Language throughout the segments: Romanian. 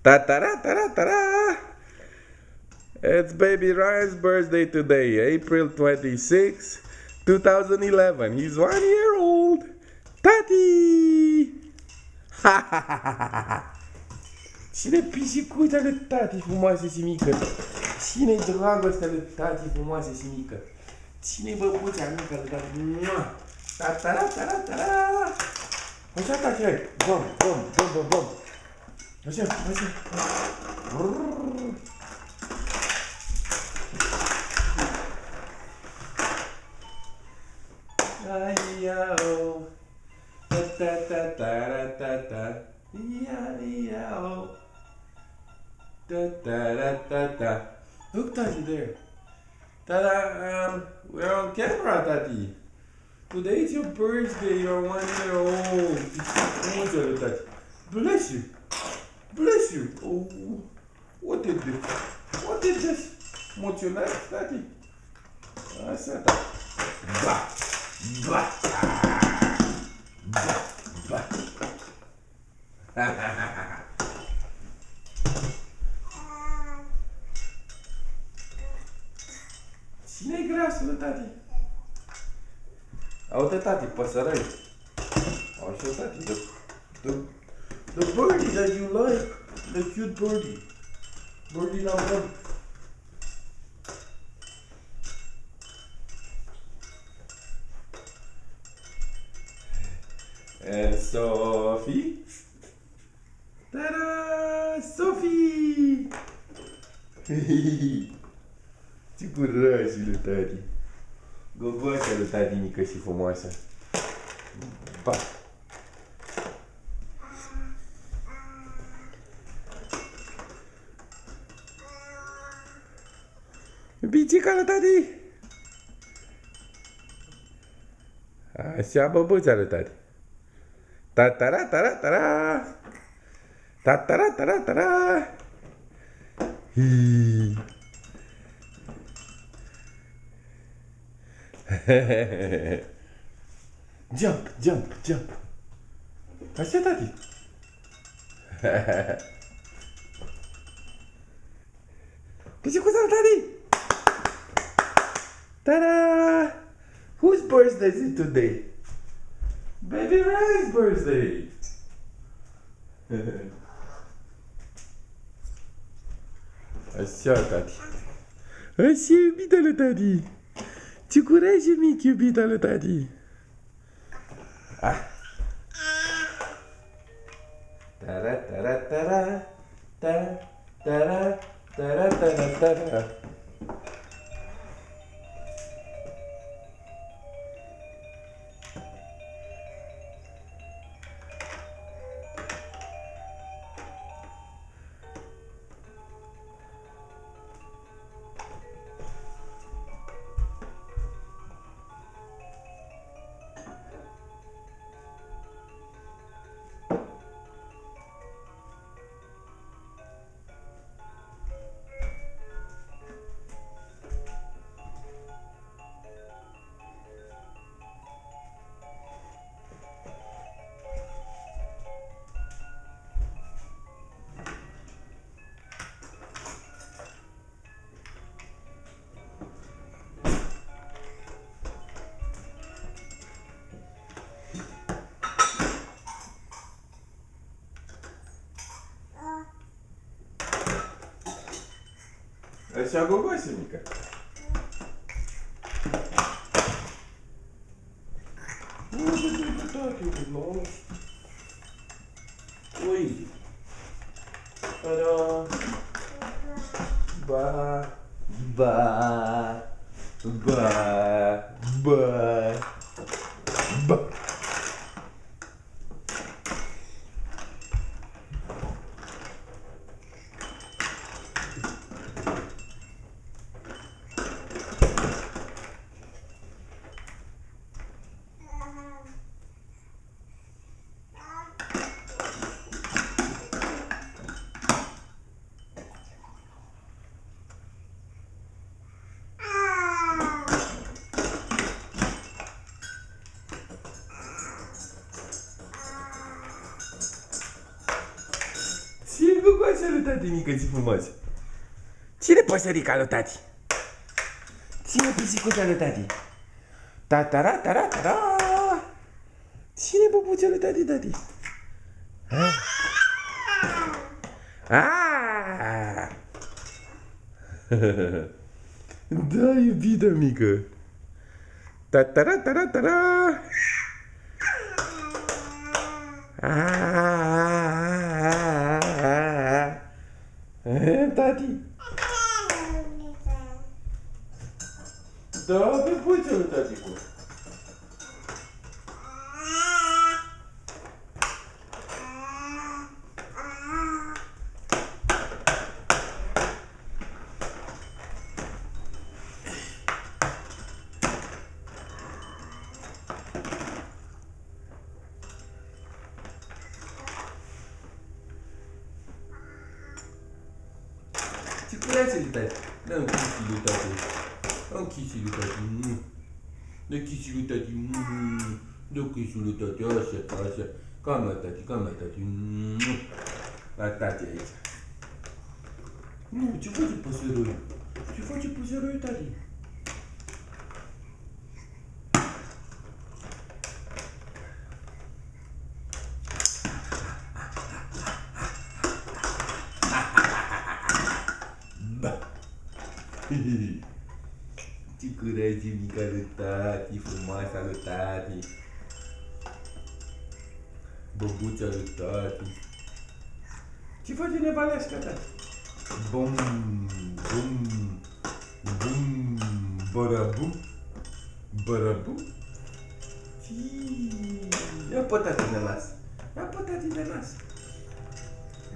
Ta-ta-ra-ta-ra-ta-ra! It's baby Ryan's birthday today, April 26, 2011. He's 1 year old. Tati! Ha ha ha ha ha ha! Cine pisicuța lui tati frumoasă și mică? Cine-i dragostea lui tati frumoasă și mică? Cine-i băbuța mică lui tati? Mua! Ta-ta-ra-ta-ra-ta-ra! Așa, tati, hai! Bom, bom, bom, bom, bom! Așa, așa! Ai-ia-o! Ta-ta-ta-ta-ra-ta-ta! Ia-ia-o! Ta-ta-ra-ta-ta! Look, Tati, there! Ta-da! We're on camera, Tati! Today is your birthday, you're 1 year old! Mulțumesc, Tati! Bless you! Bless you! Oh, what is this? What is this? Mulțumesc, Tati! Așa, Tati! Ba! Ba! Ba! Ba! Ha ha ha ha! Cine-i grasul, Tati? Aude, Tati, păsărăi. Așa, Tati, the birdie that you like. The cute birdie. Birdie number 1. And Sophie. Ta-da! Sophie! Ce curaj lui tati. Gogoașa lui tati mică și frumoasă. Ba! Bicica lui tati! Așa băbuța lui tati. Ta-ta-ra-ta-ra-ta-ra! Ta-ta-ra-ta-ra-ta-ra! Jump, jump, jump! Așa, Tati! Bicicuța lui tati! Ta-da! Whose birthday is it today? Baby Ryan's birthday! Așa, Tati. Așa, iubita lui tati. Ce curaj e mic, iubita lui tati. Ah. Ta-ra-ta-ra-ta-ra. Ta-ra-ta-ra-ta-ra-ta-ra. Așa, gogoasă mică. Ui. Ta-da. Ba. Ba. Ba. Ba. Ba. gogoașa lui tati mică și frumos. Ține păsărica lui tati. Ține pisicuța lui tati. Ta-ta-ra, ta-ra, ta-ra. Ține băbuța lui tati, tati. Da, iubita mică. Ta-ta-ra, ta-ra, ta-ra. Tati. Da, pe puțul lui taticu. Ce cureață lui tati? Dă un chisi lui tati. Un chisi lui tati. Dă chisi lui tati. Dă chisi lui tati. Așa, așa. Cam la tati, cam la tati. La tati aici. Nu, ce face păsăroiul? Ce face păsăroiul, tati? Ce curajă mica lui tati, frumoasa lui tati. Băbuța lui tati. Ce face nevaleasca tati? Bum, bum, bum, barabum, barabum. Ia pe tati de nas. Ia pe tati de nas.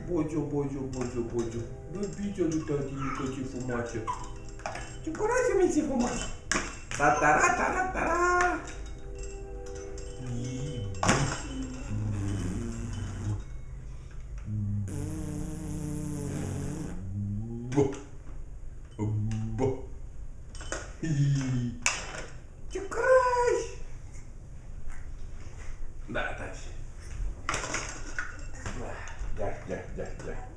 Bojo, bojo, bojo, bojo. Băbița lui tati mică, ce frumoasă. Ce curajă mi se frumoasă. Ta-ta-ra, ta-ra, ta-ra. Ce curaj! Da, tati. Ia.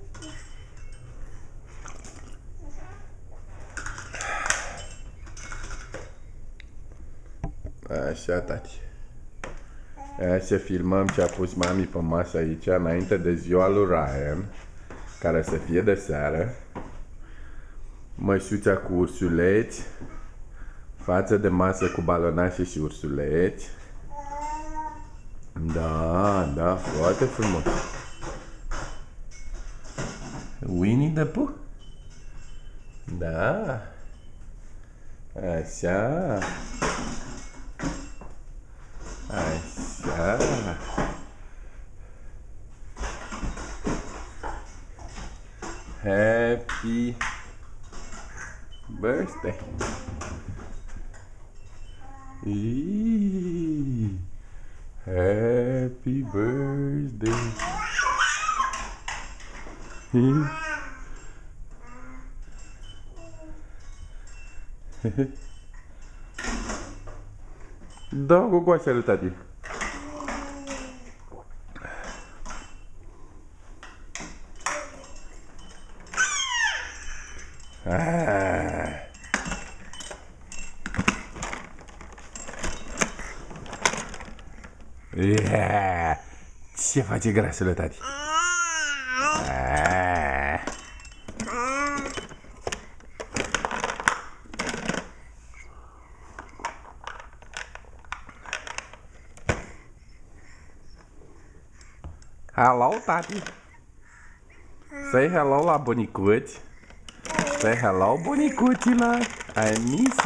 Așa, tati. Hai să filmăm ce a pus mami pe masă aici înainte de ziua lui Ryan, care să fie de seară. Măsuța cu ursuleți, față de masă cu balonașe și ursuleți. Da, foarte frumos. Winnie the Pooh? Da. Așa. Așa. Happy birthday. Happy birthday. Da, gogoașa lui tati. Ce face grasul lui tati? Hello, tati. Say hello la bunicuți. Say hello, bunicuților. I miss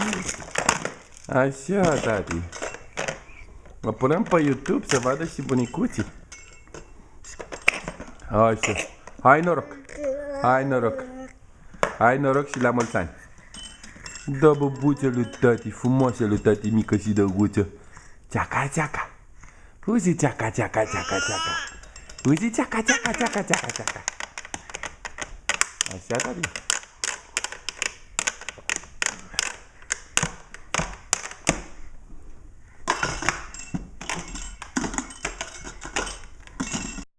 you. Așa, tati. Mă punem pe YouTube să vadă și bunicuții. Așa. Hai noroc. Hai noroc. Hai noroc și la mulți ani. Da, băbuță lui tati, frumoasă lui tati, mică și drăguță. Ceaca, ceaca. Uzi, ceaca, ceaca, ceaca, ceaca. Uzi, ceaca, ceaca, ceaca, ceaca, ceaca. Așa, tati.